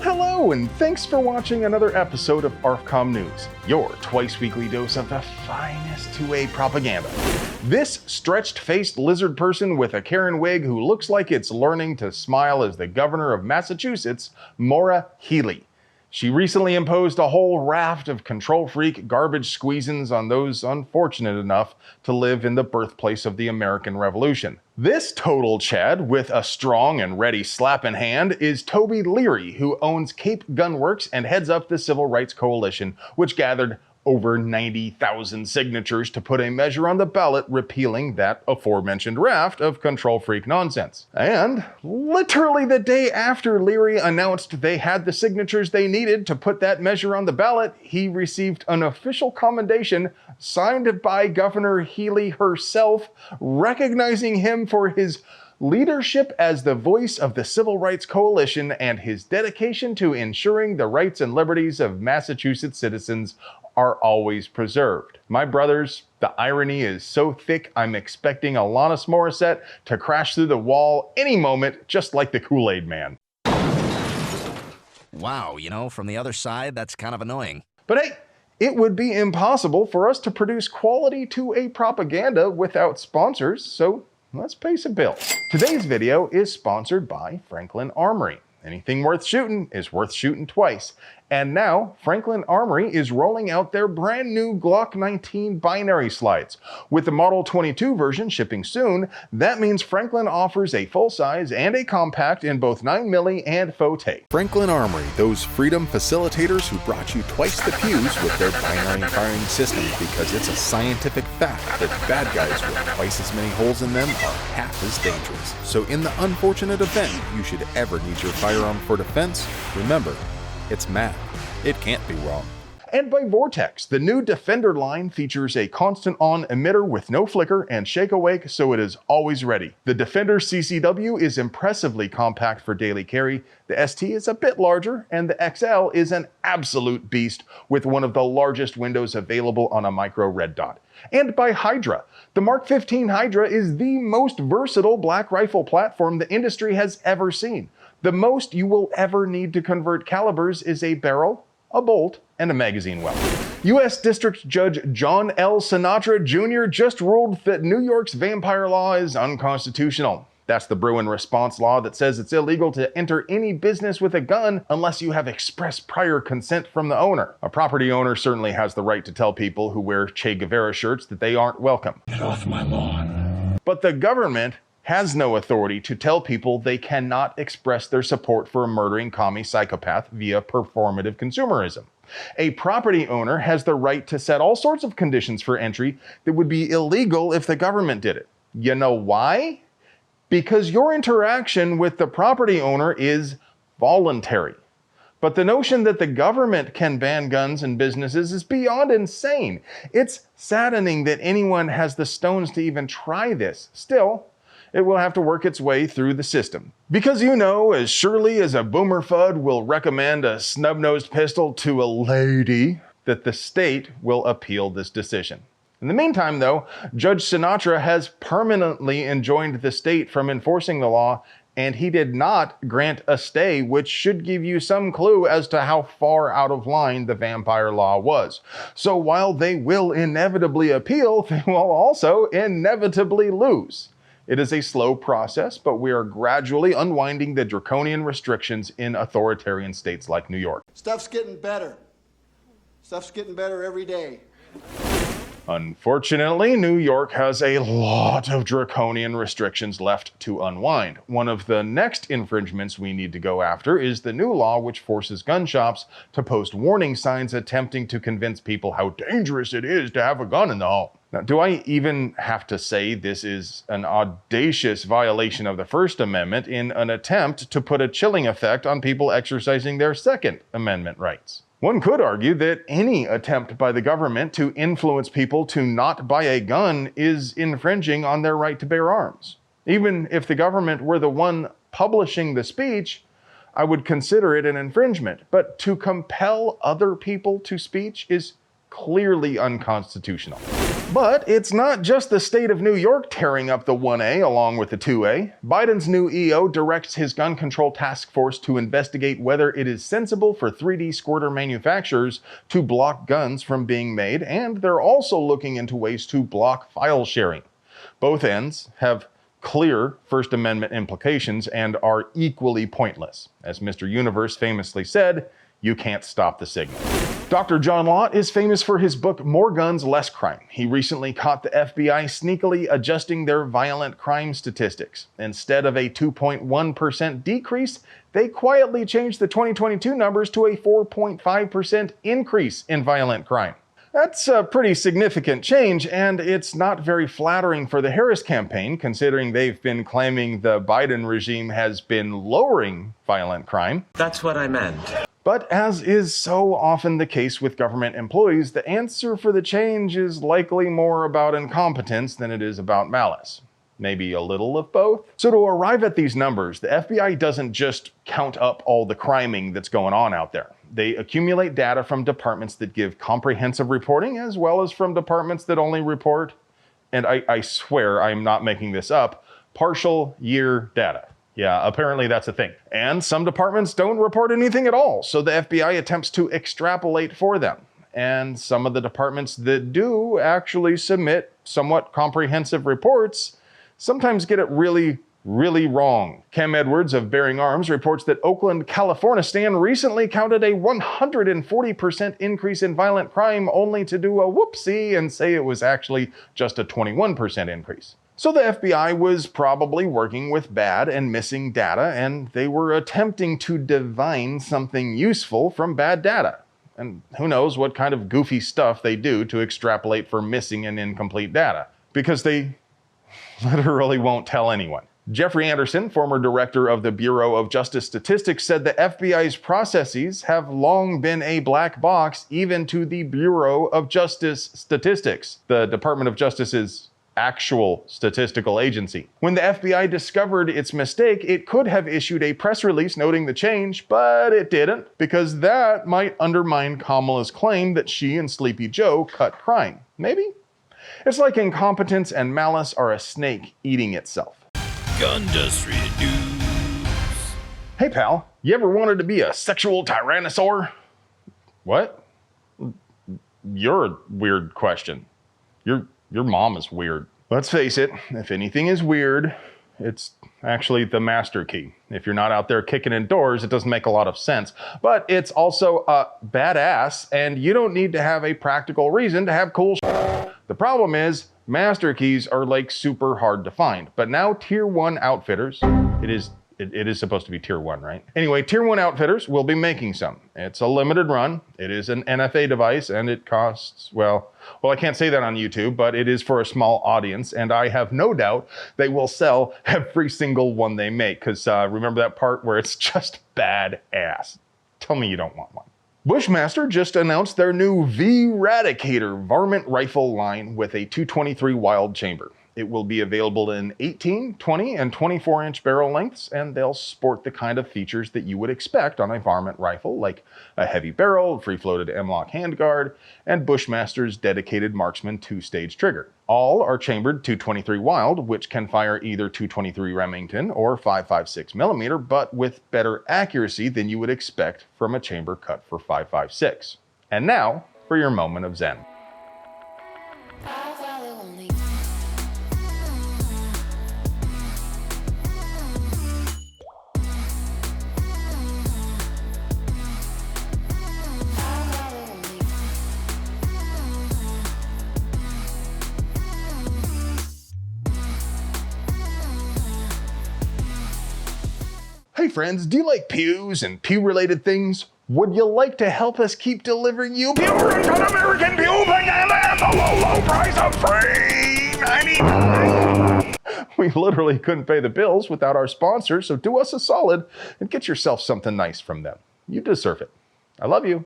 hello, and thanks for watching another episode of ARFCOM News, your twice-weekly dose of the finest 2A propaganda. This stretched-faced lizard person with a Karen wig who looks like it's learning to smile is the governor of Massachusetts, Maura Healey. She recently imposed a whole raft of control-freak garbage squeezins on those unfortunate enough to live in the birthplace of the American Revolution. This total Chad with a strong and ready slap in hand is Toby Leary, who owns Cape Gunworks and heads up the Civil Rights Coalition, which gathered over 90,000 signatures to put a measure on the ballot repealing that aforementioned raft of control-freak nonsense. And literally the day after Leary announced they had the signatures they needed to put that measure on the ballot, he received an official commendation signed by Governor Healey herself, recognizing him for his leadership as the voice of the Civil Rights Coalition and his dedication to ensuring the rights and liberties of Massachusetts citizens are always preserved. My brothers, the irony is so thick I'm expecting Alanis Morissette to crash through the wall any moment, just like the Kool-Aid Man. Wow, from the other side, that's kind of annoying. But hey, it would be impossible for us to produce quality 2A propaganda without sponsors, so let's pay some bills. Today's video is sponsored by Franklin Armory. Anything worth shooting is worth shooting twice. And now, Franklin Armory is rolling out their brand new Glock 19 binary slides. With the Model 22 version shipping soon, that means Franklin offers a full-size and a compact in both 9mm and faux tape. Franklin Armory, those freedom facilitators who brought you twice the fuse with their binary firing system, because it's a scientific fact that bad guys with twice as many holes in them are half as dangerous. So in the unfortunate event you should ever need your firearm for defense, remember, it's math. It can't be wrong. And by Vortex, the new Defender line features a constant on emitter with no flicker and shake awake, so it is always ready. The Defender CCW is impressively compact for daily carry, the ST is a bit larger, and the XL is an absolute beast with one of the largest windows available on a micro red dot. And by Hydra. The Mark 15 Hydra is the most versatile black rifle platform the industry has ever seen. The most you will ever need to convert calibers is a barrel, a bolt, and a magazine well. U.S. District Judge John L. Sinatra Jr. just ruled that New York's vampire law is unconstitutional. That's the Bruin response law that says it's illegal to enter any business with a gun unless you have express prior consent from the owner. A property owner certainly has the right to tell people who wear Che Guevara shirts that they aren't welcome. Get off my lawn. But the government has no authority to tell people they cannot express their support for a murdering commie psychopath via performative consumerism. A property owner has the right to set all sorts of conditions for entry that would be illegal if the government did it. You know why? Because your interaction with the property owner is voluntary. But the notion that the government can ban guns in businesses is beyond insane. It's saddening that anyone has the stones to even try this. Still, it will have to work its way through the system. Because as surely as a boomer FUD will recommend a snub-nosed pistol to a lady, that the state will appeal this decision. In the meantime, though, Judge Sinatra has permanently enjoined the state from enforcing the law, and he did not grant a stay, which should give you some clue as to how far out of line the vampire law was. So while they will inevitably appeal, they will also inevitably lose. It is a slow process, but we are gradually unwinding the draconian restrictions in authoritarian states like New York. Stuff's getting better. Stuff's getting better every day. Unfortunately, New York has a lot of draconian restrictions left to unwind. One of the next infringements we need to go after is the new law which forces gun shops to post warning signs attempting to convince people how dangerous it is to have a gun in the home. Now, do I even have to say this is an audacious violation of the First Amendment in an attempt to put a chilling effect on people exercising their Second Amendment rights? One could argue that any attempt by the government to influence people to not buy a gun is infringing on their right to bear arms. Even if the government were the one publishing the speech, I would consider it an infringement. But to compel other people to speech is clearly unconstitutional. But it's not just the state of New York tearing up the 1A along with the 2A. Biden's new EO directs his gun control task force to investigate whether it is sensible for 3D squirter manufacturers to block guns from being made, and they're also looking into ways to block file sharing. Both ends have clear First Amendment implications and are equally pointless. As Mr. Universe famously said, you can't stop the signal. Dr. John Lott is famous for his book, More Guns, Less Crime. He recently caught the FBI sneakily adjusting their violent crime statistics. Instead of a 2.1% decrease, they quietly changed the 2022 numbers to a 4.5% increase in violent crime. That's a pretty significant change, and it's not very flattering for the Harris campaign, considering they've been claiming the Biden regime has been lowering violent crime. That's what I meant. But as is so often the case with government employees, the answer for the change is likely more about incompetence than it is about malice. Maybe a little of both. So to arrive at these numbers, the FBI doesn't just count up all the criming that's going on out there. They accumulate data from departments that give comprehensive reporting, as well as from departments that only report, and I swear I'm not making this up, partial year data. Yeah, apparently that's a thing. And some departments don't report anything at all, so the FBI attempts to extrapolate for them. And some of the departments that do actually submit somewhat comprehensive reports sometimes get it really wrong. Cam Edwards of Bearing Arms reports that Oakland, Californistan recently counted a 140% increase in violent crime, only to do a whoopsie and say it was actually just a 21% increase. So the FBI was probably working with bad and missing data, and they were attempting to divine something useful from bad data. And who knows what kind of goofy stuff they do to extrapolate for missing and incomplete data. Because they literally won't tell anyone. Jeffrey Anderson, former director of the Bureau of Justice Statistics, said the FBI's processes have long been a black box even to the Bureau of Justice Statistics, the Department of Justice's actual statistical agency. When the FBI discovered its mistake, it could have issued a press release noting the change, but it didn't, because that might undermine Kamala's claim that she and Sleepy Joe cut crime. Maybe? It's like incompetence and malice are a snake eating itself. Gundustry News. Hey pal, you ever wanted to be a sexual tyrannosaur? What? You're a weird question. Your mom is weird. Let's face it, if anything is weird, it's actually the master key. If you're not out there kicking in doors, it doesn't make a lot of sense. But it's also badass, and you don't need to have a practical reason to have cool shit. The problem is, master keys are like super hard to find. But now tier 1 outfitters, it is supposed to be tier 1, right? Anyway, tier 1 outfitters will be making some. It's a limited run. It is an NFA device, and it costs, well, I can't say that on YouTube, but it is for a small audience, and I have no doubt they will sell every single one they make, because remember that part where it's just badass? Tell me you don't want one. Bushmaster just announced their new V-Radicator varmint rifle line with a 223 Wild chamber. It will be available in 18, 20, and 24-inch barrel lengths, and they'll sport the kind of features that you would expect on a varmint rifle, like a heavy barrel, free-floated M-LOK handguard, and Bushmaster's dedicated marksman 2-stage trigger. All are chambered 223 Wild, which can fire either 223 Remington or 5.56mm, but with better accuracy than you would expect from a chamber cut for 5.56. And now, for your moment of zen. Hey friends, do you like pews and pew-related things? Would you like to help us keep delivering you pure American pew propaganda at the low price of free 99? We literally couldn't pay the bills without our sponsors, so do us a solid and get yourself something nice from them. You deserve it. I love you.